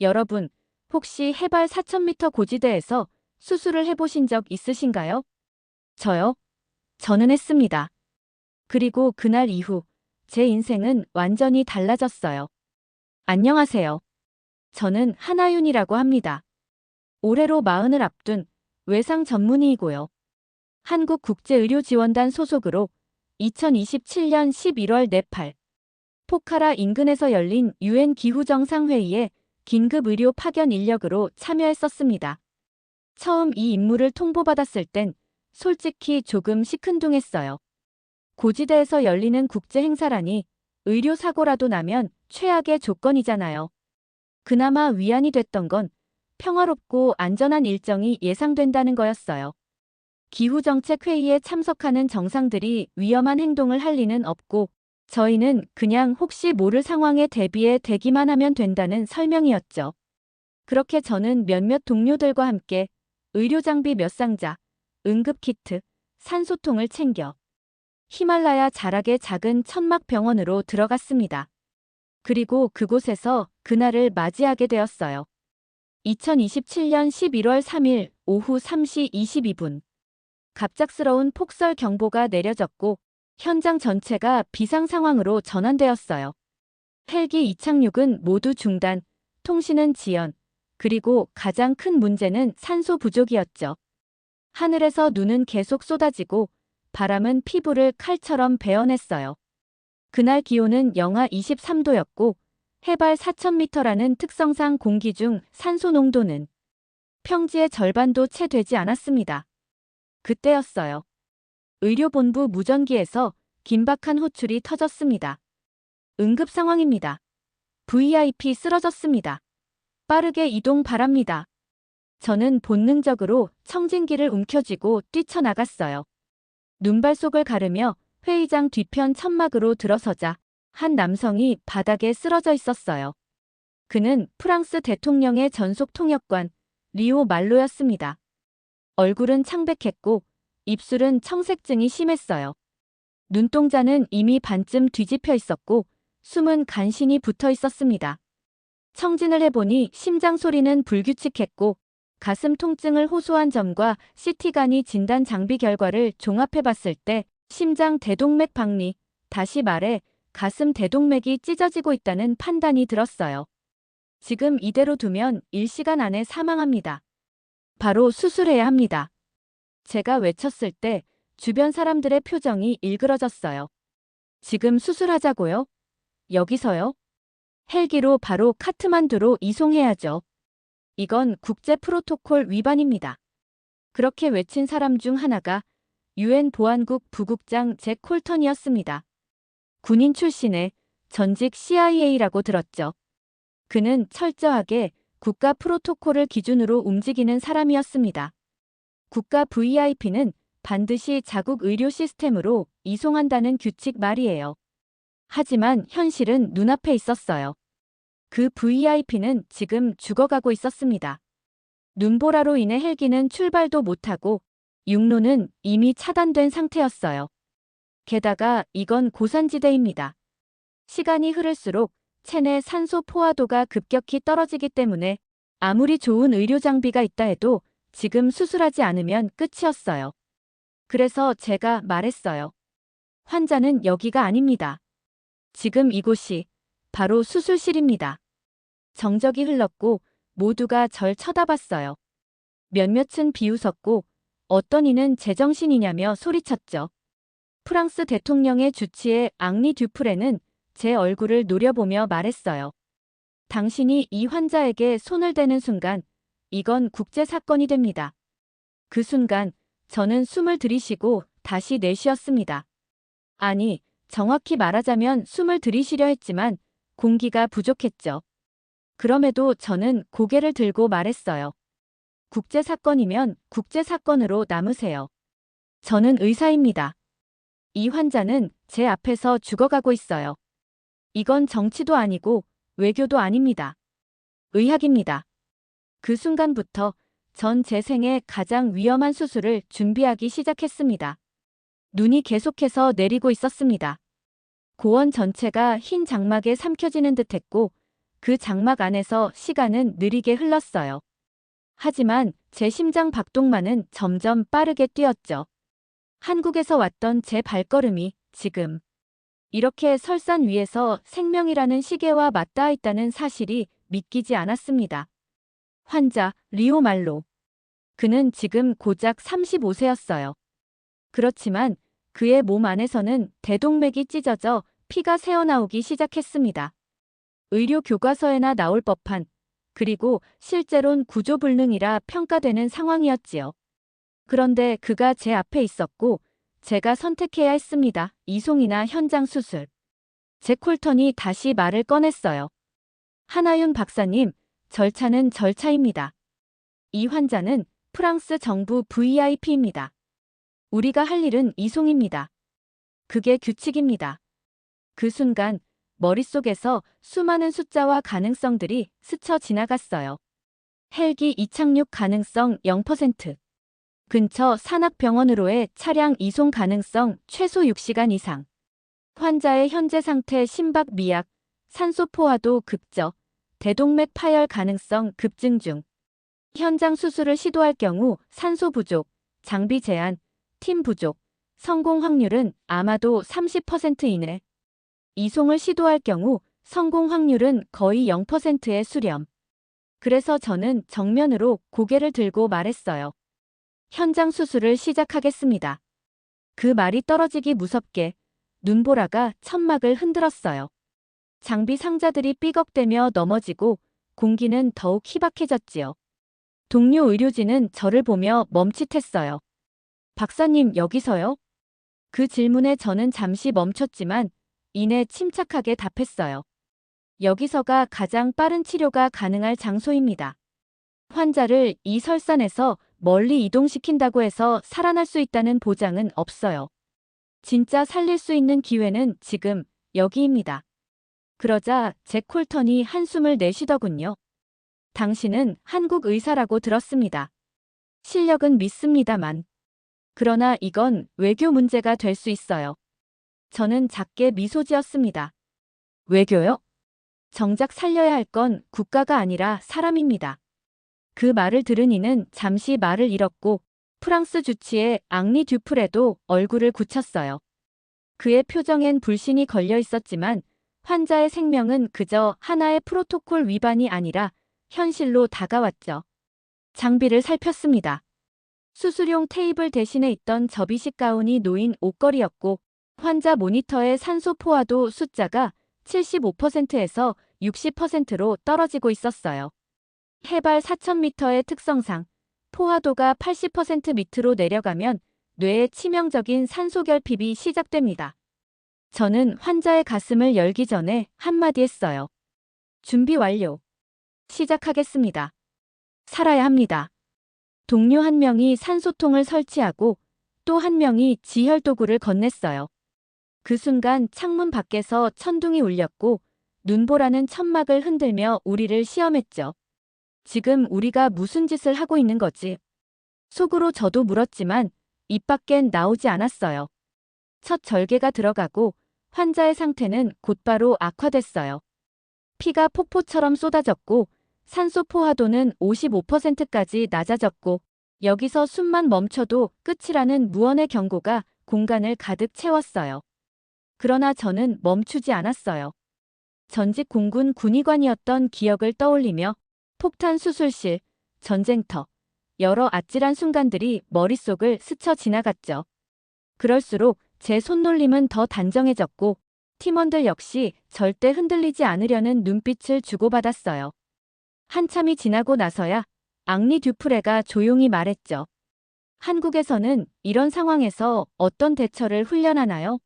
여러분, 혹시 해발 4,000m 고지대에서 수술을 해보신 적 있으신가요? 저요? 저는 했습니다. 그리고 그날 이후 제 인생은 완전히 달라졌어요. 안녕하세요. 저는 한하윤이라고 합니다. 올해로 40을 앞둔 외상 전문의이고요. 한국국제의료지원단 소속으로 2027년 11월 네팔 포카라 인근에서 열린 UN 기후정상회의에 긴급 의료 파견 인력으로 참여했었습니다. 처음 이 임무를 통보받았을 땐 솔직히 조금 시큰둥했어요. 고지대에서 열리는 국제 행사라니 의료사고라도 나면 최악의 조건이잖아요. 그나마 위안이 됐던 건 평화롭고 안전한 일정이 예상된다는 거였어요. 기후정책회의에 참석하는 정상들이 위험한 행동을 할 리는 없고 저희는 그냥 혹시 모를 상황에 대비해 대기만 하면 된다는 설명이었죠. 그렇게 저는 몇몇 동료들과 함께 의료장비 몇 상자, 응급키트, 산소통을 챙겨 히말라야 자락의 작은 천막병원으로 들어갔습니다. 그리고 그곳에서 그날을 맞이하게 되었어요. 2027년 11월 3일 오후 3시 22분. 갑작스러운 폭설 경보가 내려졌고 현장 전체가 비상 상황으로 전환되었어요. 헬기 이착륙은 모두 중단, 통신은 지연, 그리고 가장 큰 문제는 산소 부족이었죠. 하늘에서 눈은 계속 쏟아지고 바람은 피부를 칼처럼 베어냈어요. 그날 기온은 영하 23도였고 해발 4,000m라는 특성상 공기 중 산소 농도는 평지의 절반도 채 되지 않았습니다. 그때였어요. 의료본부 무전기에서 긴박한 호출이 터졌습니다. 응급 상황입니다. VIP 쓰러졌습니다. 빠르게 이동 바랍니다. 저는 본능적으로 청진기를 움켜쥐고 뛰쳐나갔어요. 눈발속을 가르며 회의장 뒤편 천막으로 들어서자 한 남성이 바닥에 쓰러져 있었어요. 그는 프랑스 대통령의 전속 통역관 리오 말로였습니다. 얼굴은 창백했고 입술은 청색증이 심했어요. 눈동자는 이미 반쯤 뒤집혀 있었고 숨은 간신히 붙어 있었습니다. 청진을 해보니 심장 소리는 불규칙했고 가슴 통증을 호소한 점과 CT간이 진단 장비 결과를 종합해봤을 때 심장 대동맥 박리, 다시 말해 가슴 대동맥이 찢어지고 있다는 판단이 들었어요. 지금 이대로 두면 1시간 안에 사망합니다. 바로 수술해야 합니다. 제가 외쳤을 때 주변 사람들의 표정이 일그러졌어요. 지금 수술하자고요? 여기서요? 헬기로 바로 카트만두로 이송해야죠. 이건 국제 프로토콜 위반입니다. 그렇게 외친 사람 중 하나가 UN 보안국 부국장 잭 콜턴이었습니다. 군인 출신의 전직 CIA라고 들었죠. 그는 철저하게 국가 프로토콜을 기준으로 움직이는 사람이었습니다. 국가 VIP는 반드시 자국 의료 시스템으로 이송한다는 규칙 말이에요. 하지만 현실은 눈앞에 있었어요. 그 VIP는 지금 죽어가고 있었습니다. 눈보라로 인해 헬기는 출발도 못하고 육로는 이미 차단된 상태였어요. 게다가 이건 고산지대입니다. 시간이 흐를수록 체내 산소 포화도가 급격히 떨어지기 때문에 아무리 좋은 의료 장비가 있다 해도 지금 수술하지 않으면 끝이었어요. 그래서 제가 말했어요. 환자는 여기가 아닙니다. 지금 이곳이 바로 수술실입니다. 정적이 흘렀고 모두가 절 쳐다봤어요. 몇몇은 비웃었고 어떤 이는 제정신이냐며 소리쳤죠. 프랑스 대통령의 주치의 앙리 듀프레는 제 얼굴을 노려보며 말했어요. 당신이 이 환자에게 손을 대는 순간 이건 국제사건이 됩니다. 그 순간 저는 숨을 들이쉬고 다시 내쉬었습니다. 아니, 정확히 말하자면 숨을 들이쉬려 했지만 공기가 부족했죠. 그럼에도 저는 고개를 들고 말했어요. 국제사건이면 국제사건으로 남으세요. 저는 의사입니다. 이 환자는 제 앞에서 죽어가고 있어요. 이건 정치도 아니고 외교도 아닙니다. 의학입니다. 그 순간부터 전 제 생애 가장 위험한 수술을 준비하기 시작했습니다. 눈이 계속해서 내리고 있었습니다. 고원 전체가 흰 장막에 삼켜지는 듯했고 그 장막 안에서 시간은 느리게 흘렀어요. 하지만 제 심장 박동만은 점점 빠르게 뛰었죠. 한국에서 왔던 제 발걸음이 지금 이렇게 설산 위에서 생명이라는 시계와 맞닿아 있다는 사실이 믿기지 않았습니다. 환자 리오 말로. 그는 지금 고작 35세였어요. 그렇지만 그의 몸 안에서는 대동맥이 찢어져 피가 새어나오기 시작했습니다. 의료 교과서에나 나올 법한, 그리고 실제론 구조불능이라 평가되는 상황이었지요. 그런데 그가 제 앞에 있었고 제가 선택해야 했습니다. 이송이나 현장 수술. 제 콜턴이 다시 말을 꺼냈어요. 하나윤 박사님, 절차는 절차입니다. 이 환자는 프랑스 정부 VIP입니다. 우리가 할 일은 이송입니다. 그게 규칙입니다. 그 순간 머릿속에서 수많은 숫자와 가능성들이 스쳐 지나갔어요. 헬기 이착륙 가능성 0%. 근처 산악병원으로의 차량 이송 가능성 최소 6시간 이상. 환자의 현재 상태 심박 미약, 산소 포화도 급저, 대동맥 파열 가능성 급증 중. 현장 수술을 시도할 경우 산소 부족, 장비 제한, 팀 부족, 성공 확률은 아마도 30% 이내. 이송을 시도할 경우 성공 확률은 거의 0%의 수렴. 그래서 저는 정면으로 고개를 들고 말했어요. 현장 수술을 시작하겠습니다. 그 말이 떨어지기 무섭게 눈보라가 천막을 흔들었어요. 장비 상자들이 삐걱대며 넘어지고 공기는 더욱 희박해졌지요. 동료 의료진은 저를 보며 멈칫했어요. 박사님 여기서요? 그 질문에 저는 잠시 멈췄지만 이내 침착하게 답했어요. 여기서가 가장 빠른 치료가 가능할 장소입니다. 환자를 이 설산에서 멀리 이동시킨다고 해서 살아날 수 있다는 보장은 없어요. 진짜 살릴 수 있는 기회는 지금 여기입니다. 그러자 잭 콜턴이 한숨을 내쉬더군요. 당신은 한국 의사라고 들었습니다. 실력은 믿습니다만. 그러나 이건 외교 문제가 될 수 있어요. 저는 작게 미소 지었습니다. 외교요? 정작 살려야 할 건 국가가 아니라 사람입니다. 그 말을 들은 이는 잠시 말을 잃었고 프랑스 주치의 앙리 듀프레도 얼굴을 굳혔어요. 그의 표정엔 불신이 걸려 있었지만 환자의 생명은 그저 하나의 프로토콜 위반이 아니라 현실로 다가왔죠. 장비를 살폈습니다. 수술용 테이블 대신에 있던 접이식 가운이 놓인 옷걸이였고 환자 모니터의 산소 포화도 숫자가 75%에서 60%로 떨어지고 있었어요. 해발 4,000m의 특성상 포화도가 80% 밑으로 내려가면 뇌에 치명적인 산소 결핍이 시작됩니다. 저는 환자의 가슴을 열기 전에 한마디 했어요. 준비 완료. 시작하겠습니다. 살아야 합니다. 동료 한 명이 산소통을 설치하고 또 한 명이 지혈도구를 건넸어요. 그 순간 창문 밖에서 천둥이 울렸고 눈보라는 천막을 흔들며 우리를 시험했죠. 지금 우리가 무슨 짓을 하고 있는 거지? 속으로 저도 물었지만 입 밖엔 나오지 않았어요. 첫 절개가 들어가고 환자의 상태는 곧바로 악화됐어요. 피가 폭포처럼 쏟아졌고 산소 포화도는 55%까지 낮아졌고 여기서 숨만 멈춰도 끝이라는 무언의 경고가 공간을 가득 채웠어요. 그러나 저는 멈추지 않았어요. 전직 공군 군의관이었던 기억을 떠올리며 폭탄 수술실, 전쟁터, 여러 아찔한 순간들이 머릿속을 스쳐 지나갔죠. 그럴수록 제 손놀림은 더 단정해졌고 팀원들 역시 절대 흔들리지 않으려는 눈빛을 주고받았어요. 한참이 지나고 나서야 앙리 듀프레가 조용히 말했죠. 한국에서는 이런 상황에서 어떤 대처를 훈련하나요?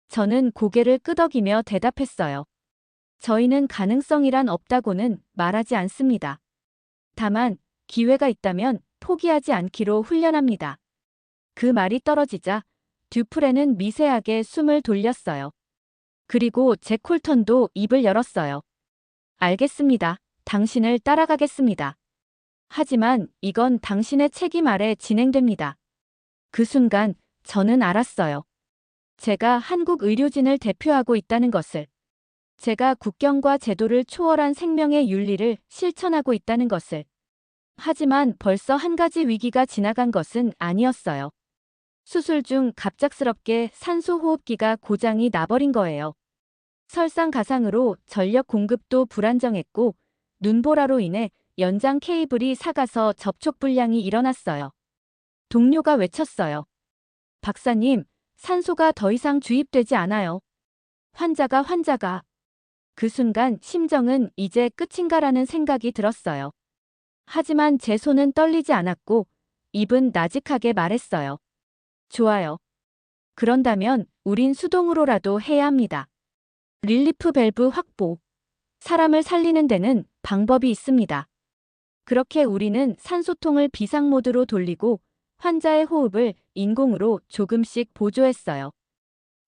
저는 고개를 끄덕이며 대답했어요. 저희는 가능성이란 없다고는 말하지 않습니다. 다만 기회가 있다면 포기하지 않기로 훈련합니다. 그 말이 떨어지자 듀프레는 미세하게 숨을 돌렸어요. 그리고 잭 콜턴도 입을 열었어요. 알겠습니다. 당신을 따라가겠습니다. 하지만 이건 당신의 책임 아래 진행됩니다. 그 순간 저는 알았어요. 제가 한국 의료진을 대표하고 있다는 것을. 제가 국경과 제도를 초월한 생명의 윤리를 실천하고 있다는 것을. 하지만 벌써 한 가지 위기가 지나간 것은 아니었어요. 수술 중 갑작스럽게 산소 호흡기가 고장이 나버린 거예요. 설상가상으로 전력 공급도 불안정했고 눈보라로 인해 연장 케이블이 삭아서 접촉 불량이 일어났어요. 동료가 외쳤어요. 박사님, 산소가 더 이상 주입되지 않아요. 환자가. 그 순간 심정은 이제 끝인가라는 생각이 들었어요. 하지만 제 손은 떨리지 않았고 입은 나직하게 말했어요. 좋아요. 그런다면 우린 수동으로라도 해야 합니다. 릴리프 밸브 확보. 사람을 살리는 데는 방법이 있습니다. 그렇게 우리는 산소통을 비상모드로 돌리고 환자의 호흡을 인공으로 조금씩 보조했어요.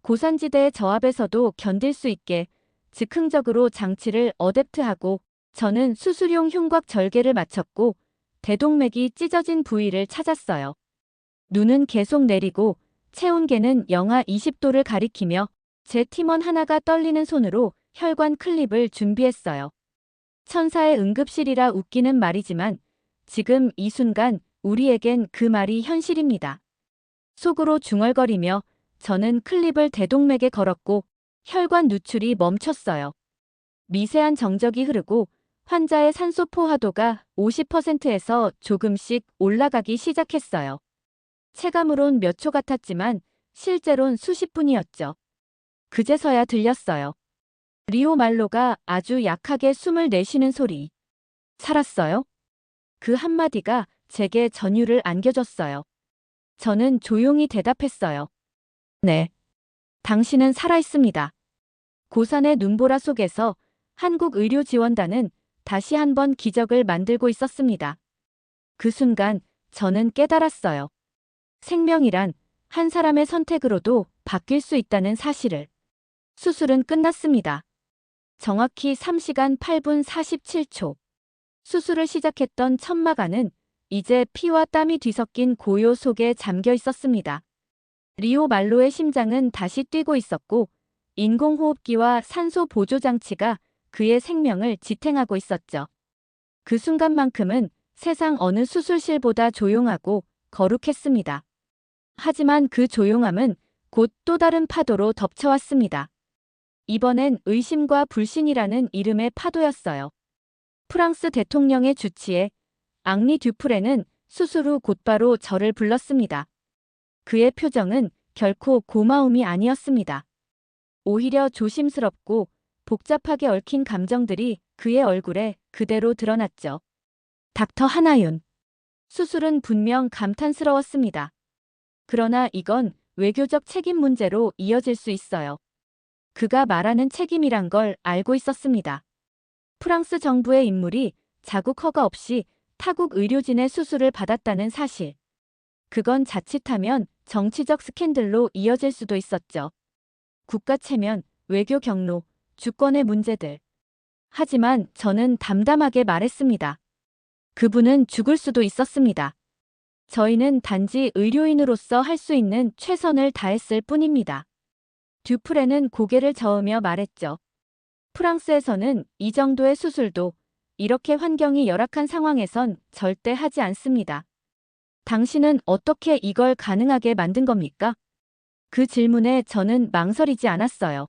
고산지대의 저압에서도 견딜 수 있게 즉흥적으로 장치를 어댑트하고 저는 수술용 흉곽 절개를 마쳤고 대동맥이 찢어진 부위를 찾았어요. 눈은 계속 내리고 체온계는 영하 20도를 가리키며 제 팀원 하나가 떨리는 손으로 혈관 클립을 준비했어요. 천사의 응급실이라 웃기는 말이지만 지금 이 순간 우리에겐 그 말이 현실입니다. 속으로 중얼거리며 저는 클립을 대동맥에 걸었고 혈관 누출이 멈췄어요. 미세한 정적이 흐르고 환자의 산소 포화도가 50%에서 조금씩 올라가기 시작했어요. 체감으론 몇 초 같았지만 실제론 수십 분이었죠. 그제서야 들렸어요. 리오 말로가 아주 약하게 숨을 내쉬는 소리. 살았어요? 그 한마디가 제게 전율을 안겨줬어요. 저는 조용히 대답했어요. 네. 당신은 살아있습니다. 고산의 눈보라 속에서 한국의료지원단은 다시 한번 기적을 만들고 있었습니다. 그 순간 저는 깨달았어요. 생명이란 한 사람의 선택으로도 바뀔 수 있다는 사실을. 수술은 끝났습니다. 정확히 3시간 8분 47초. 수술을 시작했던 천막안은 이제 피와 땀이 뒤섞인 고요 속에 잠겨 있었습니다. 리오 말로의 심장은 다시 뛰고 있었고 인공호흡기와 산소 보조장치가 그의 생명을 지탱하고 있었죠. 그 순간만큼은 세상 어느 수술실보다 조용하고 거룩했습니다. 하지만 그 조용함은 곧 또 다른 파도로 덮쳐왔습니다. 이번엔 의심과 불신이라는 이름의 파도였어요. 프랑스 대통령의 주치의 앙리 듀프레는 수술 후 곧바로 저를 불렀습니다. 그의 표정은 결코 고마움이 아니었습니다. 오히려 조심스럽고 복잡하게 얽힌 감정들이 그의 얼굴에 그대로 드러났죠. 닥터 하나윤. 수술은 분명 감탄스러웠습니다. 그러나 이건 외교적 책임 문제로 이어질 수 있어요. 그가 말하는 책임이란 걸 알고 있었습니다. 프랑스 정부의 인물이 자국 허가 없이 타국 의료진의 수술을 받았다는 사실. 그건 자칫하면 정치적 스캔들로 이어질 수도 있었죠. 국가 체면, 외교 경로, 주권의 문제들. 하지만 저는 담담하게 말했습니다. 그분은 죽을 수도 있었습니다. 저희는 단지 의료인으로서 할 수 있는 최선을 다했을 뿐입니다. 듀프레는 고개를 저으며 말했죠. 프랑스에서는 이 정도의 수술도 이렇게 환경이 열악한 상황에선 절대 하지 않습니다. 당신은 어떻게 이걸 가능하게 만든 겁니까? 그 질문에 저는 망설이지 않았어요.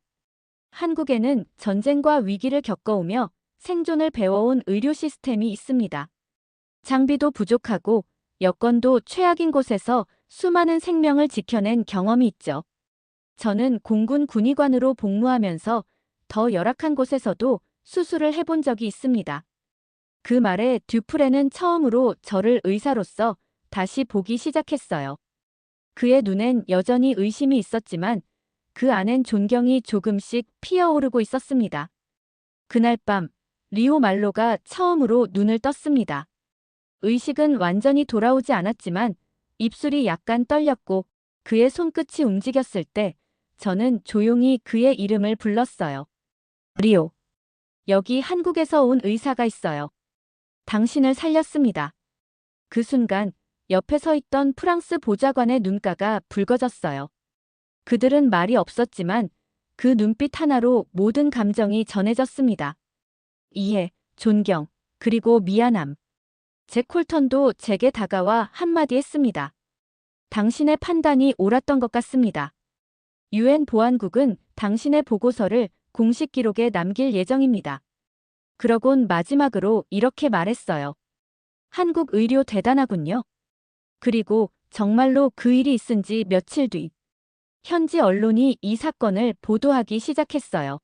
한국에는 전쟁과 위기를 겪어오며 생존을 배워온 의료 시스템이 있습니다. 장비도 부족하고 여건도 최악인 곳에서 수많은 생명을 지켜낸 경험이 있죠. 저는 공군 군의관으로 복무하면서 더 열악한 곳에서도 수술을 해본 적이 있습니다. 그 말에 듀프레는 처음으로 저를 의사로서 다시 보기 시작했어요. 그의 눈엔 여전히 의심이 있었지만 그 안엔 존경이 조금씩 피어오르고 있었습니다. 그날 밤 리오 말로가 처음으로 눈을 떴습니다. 의식은 완전히 돌아오지 않았지만 입술이 약간 떨렸고 그의 손끝이 움직였을 때 저는 조용히 그의 이름을 불렀어요. 리오. 여기 한국에서 온 의사가 있어요. 당신을 살렸습니다. 그 순간 옆에 서 있던 프랑스 보좌관의 눈가가 붉어졌어요. 그들은 말이 없었지만 그 눈빛 하나로 모든 감정이 전해졌습니다. 이해, 존경, 그리고 미안함. 잭 콜턴도 제게 다가와 한마디 했습니다. 당신의 판단이 옳았던 것 같습니다. 유엔 보안국은 당신의 보고서를 공식 기록에 남길 예정입니다. 그러곤 마지막으로 이렇게 말했어요. 한국 의료 대단하군요. 그리고 정말로 그 일이 있은 지 며칠 뒤 현지 언론이 이 사건을 보도하기 시작했어요.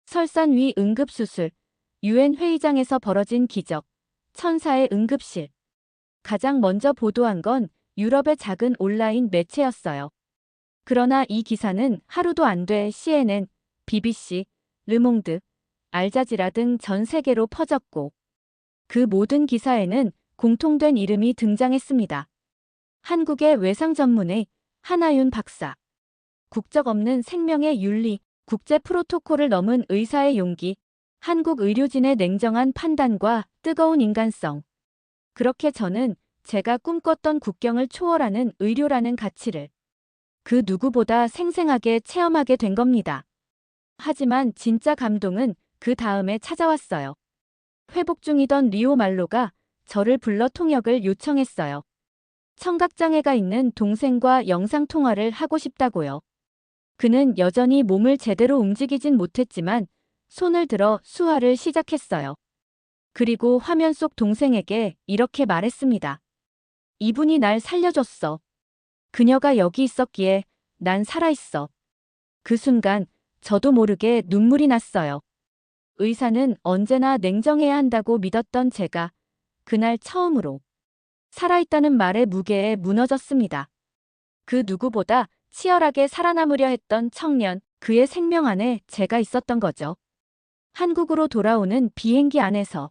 설산 위 응급수술, 유엔 회의장에서 벌어진 기적, 천사의 응급실. 가장 먼저 보도한 건 유럽의 작은 온라인 매체였어요. 그러나 이 기사는 하루도 안 돼 CNN, BBC, 르몽드, 알자지라 등 전 세계로 퍼졌고 그 모든 기사에는 공통된 이름이 등장했습니다. 한국의 외상 전문의 한하윤 박사. 국적 없는 생명의 윤리, 국제 프로토콜을 넘은 의사의 용기, 한국 의료진의 냉정한 판단과 뜨거운 인간성. 그렇게 저는 제가 꿈꿨던 국경을 초월하는 의료라는 가치를 그 누구보다 생생하게 체험하게 된 겁니다. 하지만 진짜 감동은 그 다음에 찾아왔어요. 회복 중이던 리오 말로가 저를 불러 통역을 요청했어요. 청각장애가 있는 동생과 영상통화를 하고 싶다고요. 그는 여전히 몸을 제대로 움직이진 못했지만 손을 들어 수화를 시작했어요. 그리고 화면 속 동생에게 이렇게 말했습니다. 이분이 날 살려줬어. 그녀가 여기 있었기에 난 살아있어. 그 순간 저도 모르게 눈물이 났어요. 의사는 언제나 냉정해야 한다고 믿었던 제가 그날 처음으로 살아있다는 말의 무게에 무너졌습니다. 그 누구보다 치열하게 살아남으려 했던 청년, 그의 생명 안에 제가 있었던 거죠. 한국으로 돌아오는 비행기 안에서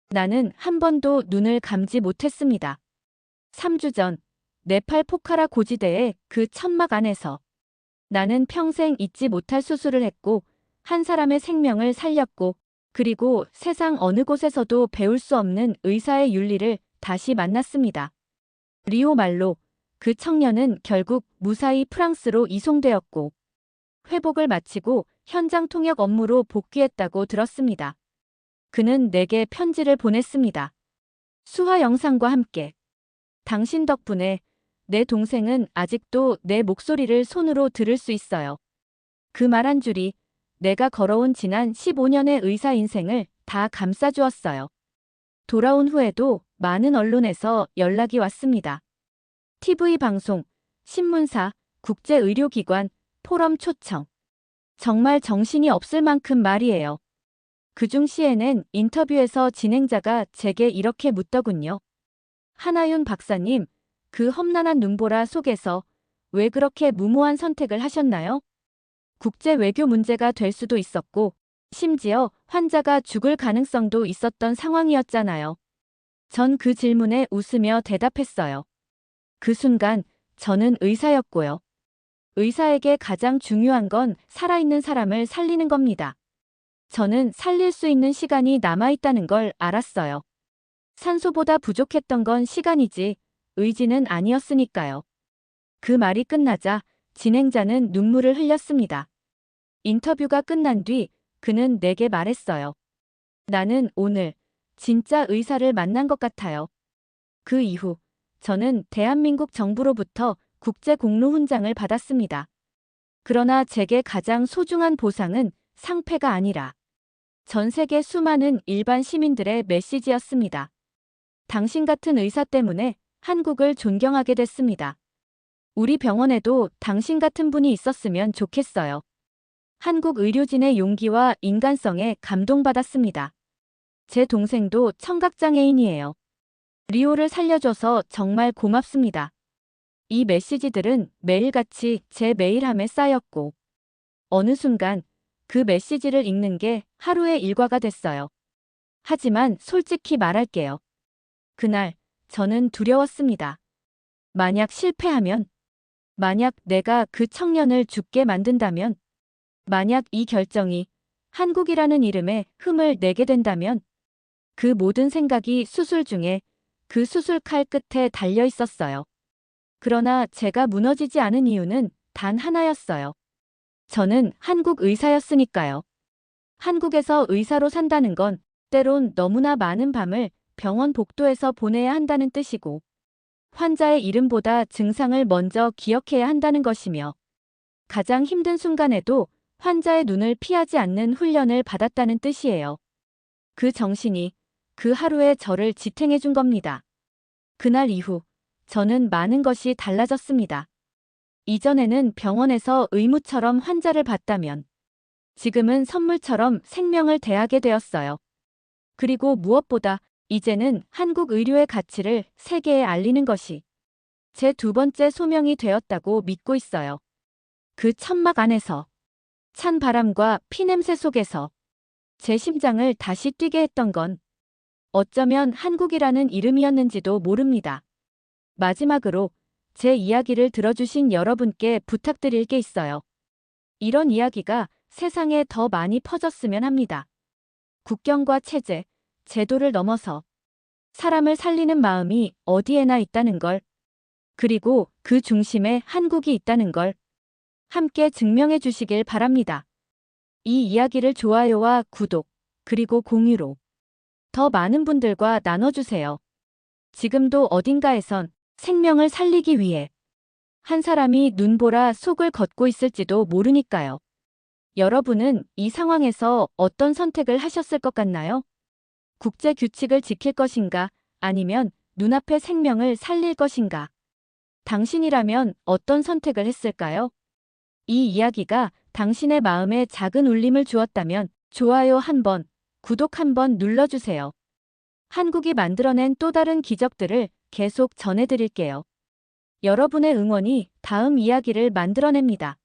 나는 한 번도 눈을 감지 못했습니다. 3주 전 네팔 포카라 고지대의 그 천막 안에서 나는 평생 잊지 못할 수술을 했고 한 사람의 생명을 살렸고 그리고 세상 어느 곳에서도 배울 수 없는 의사의 윤리를 다시 만났습니다. 리오 말로 그 청년은 결국 무사히 프랑스로 이송되었고 회복을 마치고 현장 통역 업무로 복귀했다고 들었습니다. 그는 내게 편지를 보냈습니다. 수화 영상과 함께 당신 덕분에 내 동생은 아직도 내 목소리를 손으로 들을 수 있어요. 그 말 한 줄이 내가 걸어온 지난 15년의 의사 인생을 다 감싸주었어요. 돌아온 후에도 많은 언론에서 연락이 왔습니다. TV 방송, 신문사, 국제의료기관, 포럼 초청. 정말 정신이 없을 만큼 말이에요. 그중 CNN 인터뷰에서 진행자가 제게 이렇게 묻더군요. 한하윤 박사님, 그 험난한 눈보라 속에서 왜 그렇게 무모한 선택을 하셨나요? 국제 외교 문제가 될 수도 있었고, 심지어 환자가 죽을 가능성도 있었던 상황이었잖아요. 전 그 질문에 웃으며 대답했어요. 그 순간 저는 의사였고요. 의사에게 가장 중요한 건 살아있는 사람을 살리는 겁니다. 저는 살릴 수 있는 시간이 남아있다는 걸 알았어요. 산소보다 부족했던 건 시간이지 의지는 아니었으니까요. 그 말이 끝나자 진행자는 눈물을 흘렸습니다. 인터뷰가 끝난 뒤 그는 내게 말했어요. 나는 오늘 진짜 의사를 만난 것 같아요. 그 이후 저는 대한민국 정부로부터 국제 공로 훈장을 받았습니다. 그러나 제게 가장 소중한 보상은 상패가 아니라 전 세계 수많은 일반 시민들의 메시지였습니다. 당신 같은 의사 때문에 한국을 존경하게 됐습니다. 우리 병원에도 당신 같은 분이 있었으면 좋겠어요. 한국 의료진의 용기와 인간성에 감동받았습니다. 제 동생도 청각장애인이에요. 리오를 살려줘서 정말 고맙습니다. 이 메시지들은 매일같이 제 메일함에 쌓였고 어느 순간 그 메시지를 읽는 게 하루의 일과가 됐어요. 하지만 솔직히 말할게요. 그날 저는 두려웠습니다. 만약 실패하면, 만약 내가 그 청년을 죽게 만든다면, 만약 이 결정이 한국이라는 이름에 흠을 내게 된다면, 그 모든 생각이 수술 중에 그 수술칼 끝에 달려 있었어요. 그러나 제가 무너지지 않은 이유는 단 하나였어요. 저는 한국 의사였으니까요. 한국에서 의사로 산다는 건 때론 너무나 많은 밤을 병원 복도에서 보내야 한다는 뜻이고, 환자의 이름보다 증상을 먼저 기억해야 한다는 것이며, 가장 힘든 순간에도 환자의 눈을 피하지 않는 훈련을 받았다는 뜻이에요. 그 정신이 그 하루에 저를 지탱해 준 겁니다. 그날 이후 저는 많은 것이 달라졌습니다. 이전에는 병원에서 의무처럼 환자를 봤다면 지금은 선물처럼 생명을 대하게 되었어요. 그리고 무엇보다 이제는 한국 의료의 가치를 세계에 알리는 것이 제 두 번째 소명이 되었다고 믿고 있어요. 그 천막 안에서, 찬 바람과 피냄새 속에서 제 심장을 다시 뛰게 했던 건 어쩌면 한국이라는 이름이었는지도 모릅니다. 마지막으로 제 이야기를 들어주신 여러분께 부탁드릴 게 있어요. 이런 이야기가 세상에 더 많이 퍼졌으면 합니다. 국경과 체제, 제도를 넘어서 사람을 살리는 마음이 어디에나 있다는 걸, 그리고 그 중심에 한국이 있다는 걸 함께 증명해 주시길 바랍니다. 이 이야기를 좋아요와 구독, 그리고 공유로 더 많은 분들과 나눠주세요. 지금도 어딘가에선 생명을 살리기 위해 한 사람이 눈보라 속을 걷고 있을지도 모르니까요. 여러분은 이 상황에서 어떤 선택을 하셨을 것 같나요? 국제 규칙을 지킬 것인가, 아니면 눈앞의 생명을 살릴 것인가? 당신이라면 어떤 선택을 했을까요? 이 이야기가 당신의 마음에 작은 울림을 주었다면 좋아요 한번, 구독 한번 눌러주세요. 한국이 만들어낸 또 다른 기적들을 계속 전해드릴게요. 여러분의 응원이 다음 이야기를 만들어냅니다.